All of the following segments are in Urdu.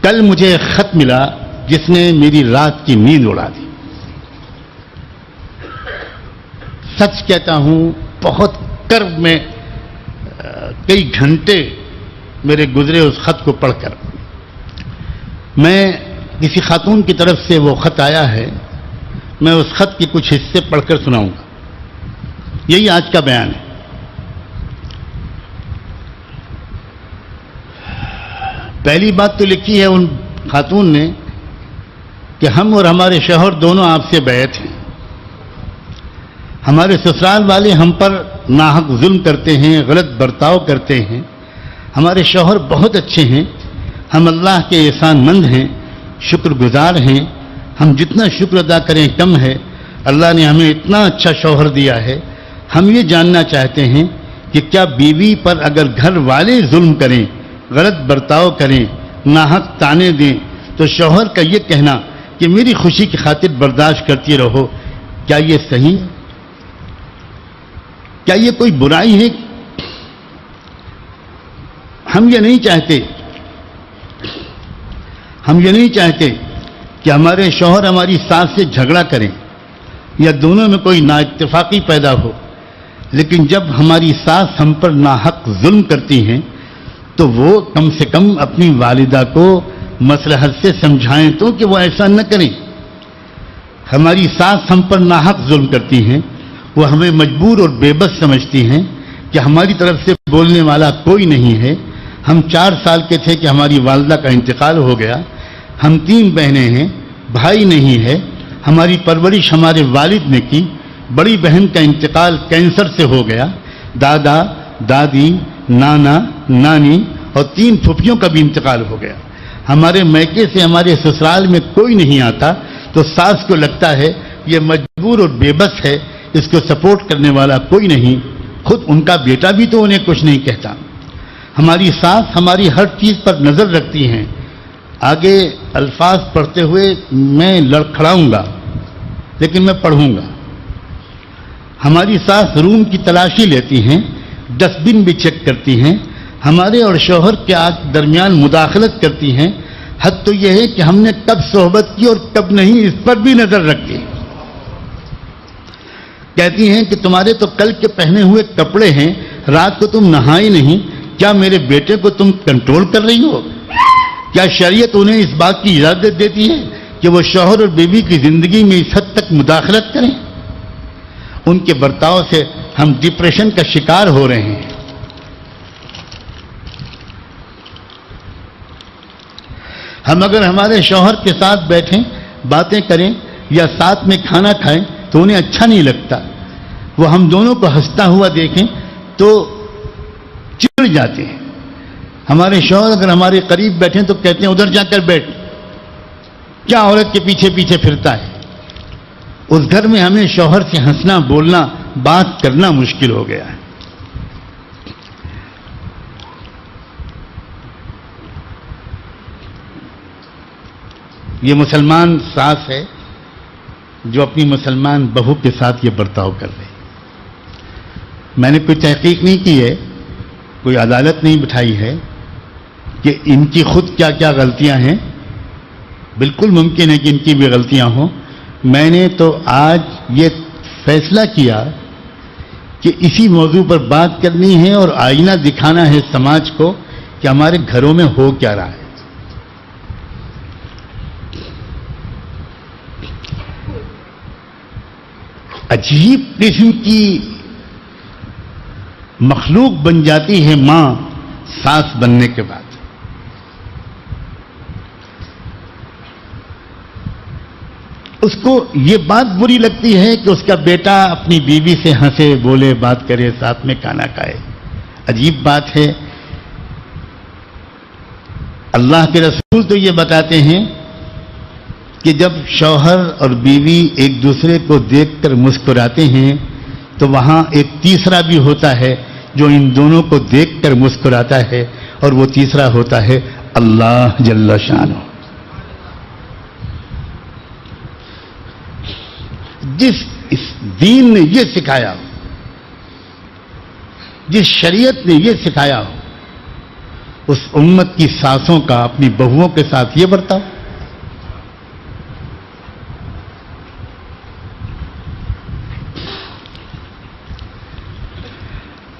کل مجھے ایک خط ملا جس نے میری رات کی نیند اڑا دی. سچ کہتا ہوں بہت کرب میں کئی گھنٹے میرے گزرے اس خط کو پڑھ کر. میں کسی خاتون کی طرف سے وہ خط آیا ہے, میں اس خط کے کچھ حصے پڑھ کر سناؤں گا. یہی آج کا بیان ہے. پہلی بات تو لکھی ہے ان خاتون نے کہ ہم اور ہمارے شوہر دونوں آپ سے بیعت ہیں. ہمارے سسرال والے ہم پر ناحق ظلم کرتے ہیں, غلط برتاؤ کرتے ہیں. ہمارے شوہر بہت اچھے ہیں, ہم اللہ کے احسان مند ہیں, شکر گزار ہیں. ہم جتنا شکر ادا کریں کم ہے. اللہ نے ہمیں اتنا اچھا شوہر دیا ہے. ہم یہ جاننا چاہتے ہیں کہ کیا بیوی پر اگر گھر والے ظلم کریں, غلط برتاؤ کریں, ناحق تانے دیں, تو شوہر کا یہ کہنا کہ میری خوشی کی خاطر برداشت کرتی رہو, کیا یہ صحیح ہے؟ کیا یہ کوئی برائی ہے؟ ہم یہ نہیں چاہتے کہ ہمارے شوہر ہماری ساس سے جھگڑا کریں یا دونوں میں کوئی نااتفاقی پیدا ہو. لیکن جب ہماری ساس ہم پر ناحق ظلم کرتی ہیں تو وہ کم سے کم اپنی والدہ کو مصلحت سے سمجھائیں تو کہ وہ ایسا نہ کریں. ہماری ساس ہم پر ناحق ظلم کرتی ہیں, وہ ہمیں مجبور اور بے بس سمجھتی ہیں کہ ہماری طرف سے بولنے والا کوئی نہیں ہے. ہم 4 سال کے تھے کہ ہماری والدہ کا انتقال ہو گیا. ہم 3 بہنیں ہیں, بھائی نہیں ہے. ہماری پرورش ہمارے والد نے کی. بڑی بہن کا انتقال کینسر سے ہو گیا. دادا, دادی, نانا, نانی اور 3 پھوپھیوں کا بھی انتقال ہو گیا. ہمارے میکے سے ہمارے سسرال میں کوئی نہیں آتا تو ساس کو لگتا ہے یہ مجبور اور بے بس ہے, اس کو سپورٹ کرنے والا کوئی نہیں. خود ان کا بیٹا بھی تو انہیں کچھ نہیں کہتا. ہماری ساس ہماری ہر چیز پر نظر رکھتی ہیں. آگے الفاظ پڑھتے ہوئے میں لڑکھڑاؤں گا لیکن میں پڑھوں گا. ہماری ساس روم کی تلاشی لیتی ہیں, ڈسٹ بن بھی چیک کرتی ہیں, ہمارے اور شوہر کے درمیان مداخلت کرتی ہیں. حد تو یہ ہے کہ ہم نے کب صحبت کی اور کب نہیں اس پر بھی نظر رکھتی. کہتی ہیں کہ تمہارے تو کل کے پہنے ہوئے کپڑے ہیں, رات کو تم نہائی نہیں, کیا میرے بیٹے کو تم کنٹرول کر رہی ہو؟ کیا شریعت انہیں اس بات کی اجازت دیتی ہے کہ وہ شوہر اور بیوی کی زندگی میں اس حد تک مداخلت کریں؟ ان کے برتاؤ سے ہم ڈپریشن کا شکار ہو رہے ہیں. ہم اگر ہمارے شوہر کے ساتھ بیٹھیں, باتیں کریں یا ساتھ میں کھانا کھائیں تو انہیں اچھا نہیں لگتا. وہ ہم دونوں کو ہنستا ہوا دیکھیں تو چڑ جاتے ہیں. ہمارے شوہر اگر ہمارے قریب بیٹھیں تو کہتے ہیں ادھر جا کر بیٹھ, کیا عورت کے پیچھے پیچھے پھرتا ہے. اس گھر میں ہمیں شوہر سے ہنسنا, بولنا, بات کرنا مشکل ہو گیا ہے. یہ مسلمان ساس ہے جو اپنی مسلمان بہو کے ساتھ یہ برتاؤ کر رہی. میں نے کوئی تحقیق نہیں کی ہے, کوئی عدالت نہیں بٹھائی ہے کہ ان کی خود کیا کیا غلطیاں ہیں. بالکل ممکن ہے کہ ان کی بھی غلطیاں ہوں. میں نے تو آج یہ فیصلہ کیا کہ اسی موضوع پر بات کرنی ہے اور آئینہ دکھانا ہے سماج کو کہ ہمارے گھروں میں ہو کیا رہا ہے. عجیب قسم کی مخلوق بن جاتی ہے ماں ساس بننے کے بعد. اس کو یہ بات بری لگتی ہے کہ اس کا بیٹا اپنی بیوی سے ہنسے, بولے, بات کرے, ساتھ میں کھانا کھائے. عجیب بات ہے. اللہ کے رسول تو یہ بتاتے ہیں کہ جب شوہر اور بیوی ایک دوسرے کو دیکھ کر مسکراتے ہیں تو وہاں ایک تیسرا بھی ہوتا ہے جو ان دونوں کو دیکھ کر مسکراتا ہے, اور وہ تیسرا ہوتا ہے اللہ جل شانہ. جس اس دین نے یہ سکھایا ہو, جس شریعت نے یہ سکھایا ہو, اس امت کی ساسوں کا اپنی بہوؤں کے ساتھ یہ برتاؤ.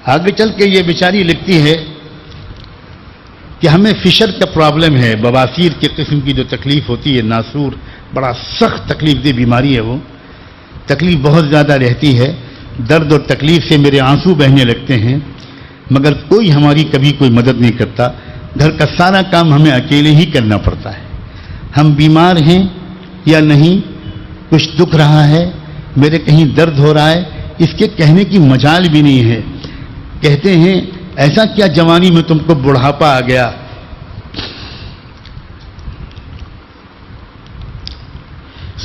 آگے چل کے یہ بیچاری لکھتی ہے کہ ہمیں فشر کا پرابلم ہے، بواسیر کے قسم کی جو تکلیف ہوتی ہے، ناسور، بڑا سخت تکلیف دہ بیماری ہے، وہ تکلیف بہت زیادہ رہتی ہے. درد اور تکلیف سے میرے آنسو بہنے لگتے ہیں، مگر کوئی ہماری کبھی کوئی مدد نہیں کرتا. گھر کا سارا کام ہمیں اکیلے ہی کرنا پڑتا ہے. ہم بیمار ہیں یا نہیں، کچھ دکھ رہا ہے، میرے کہیں درد ہو رہا ہے، اس کے کہنے کی مجال بھی نہیں ہے. کہتے ہیں ایسا کیا جوانی میں تم کو بڑھاپا آ گیا.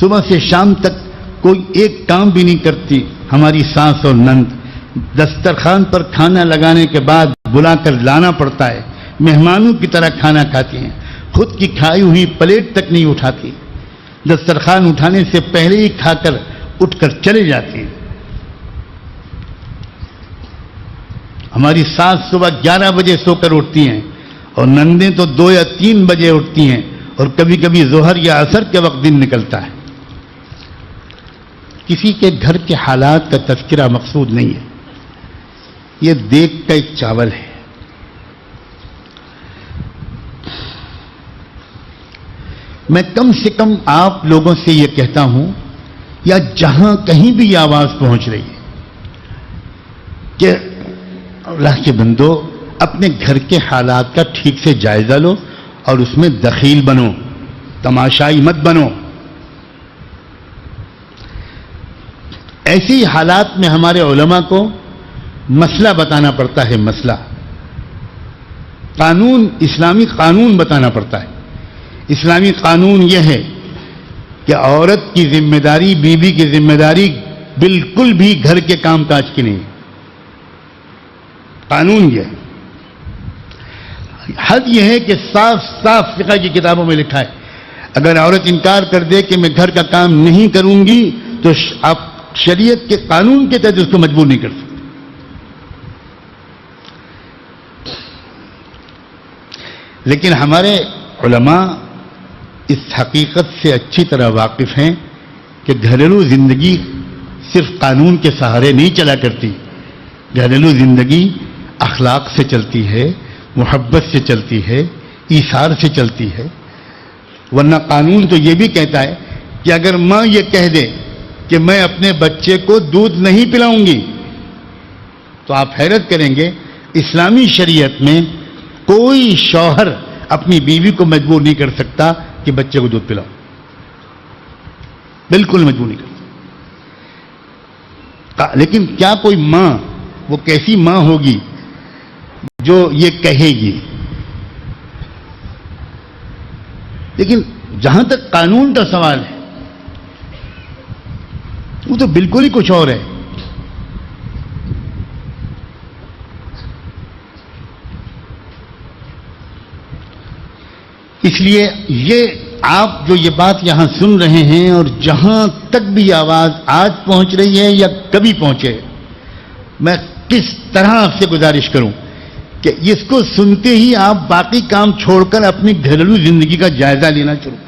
صبح سے شام تک کوئی ایک کام بھی نہیں کرتی ہماری ساس اور نند. دسترخوان پر کھانا لگانے کے بعد بلا کر لانا پڑتا ہے. مہمانوں کی طرح کھانا کھاتی ہیں، خود کی کھائی ہوئی پلیٹ تک نہیں اٹھاتی. دسترخوان اٹھانے سے پہلے ہی کھا کر اٹھ کر چلے جاتی ہیں. ہماری ساس صبح 11 بجے سو کر اٹھتی ہیں اور نندیں تو 2 یا 3 بجے اٹھتی ہیں، اور کبھی کبھی ظہر یا عصر کے وقت دن نکلتا ہے. کسی کے گھر کے حالات کا تذکرہ مقصود نہیں ہے، یہ دیکھ کا ایک چاول ہے. میں کم سے کم آپ لوگوں سے یہ کہتا ہوں، یا جہاں کہیں بھی یہ آواز پہنچ رہی ہے کہ اللہ کے بندو اپنے گھر کے حالات کا ٹھیک سے جائزہ لو اور اس میں دخیل بنو، تماشائی مت بنو. ایسی حالات میں ہمارے علماء کو مسئلہ بتانا پڑتا ہے. مسئلہ قانون، اسلامی قانون بتانا پڑتا ہے. اسلامی قانون یہ ہے کہ عورت کی ذمہ داری، بیوی کی ذمہ داری بالکل بھی گھر کے کام کاج کی نہیں. قانون یہ ہے. حد یہ ہے کہ صاف صاف فقہ کی کتابوں میں لکھا ہے اگر عورت انکار کر دے کہ میں گھر کا کام نہیں کروں گی تو آپ شریعت کے قانون کے تحت اس کو مجبور نہیں کر سکتے. لیکن ہمارے علماء اس حقیقت سے اچھی طرح واقف ہیں کہ گھریلو زندگی صرف قانون کے سہارے نہیں چلا کرتی. گھریلو زندگی اخلاق سے چلتی ہے، محبت سے چلتی ہے، ایثار سے چلتی ہے. ورنہ قانون تو یہ بھی کہتا ہے کہ اگر ماں یہ کہہ دے کہ میں اپنے بچے کو دودھ نہیں پلاؤں گی تو آپ حیرت کریں گے اسلامی شریعت میں کوئی شوہر اپنی بیوی کو مجبور نہیں کر سکتا کہ بچے کو دودھ پلاؤ. بالکل مجبور نہیں کر سکتا. لیکن کیا کوئی ماں، وہ کیسی ماں ہوگی جو یہ کہے گی؟ لیکن جہاں تک قانون کا سوال ہے وہ تو بالکل ہی کچھ اور ہے. اس لیے یہ آپ جو یہ بات یہاں سن رہے ہیں اور جہاں تک بھی آواز آج پہنچ رہی ہے یا کبھی پہنچے، میں کس طرح آپ سے گزارش کروں کہ اس کو سنتے ہی آپ باقی کام چھوڑ کر اپنی گھریلو زندگی کا جائزہ لینا شروع کریں.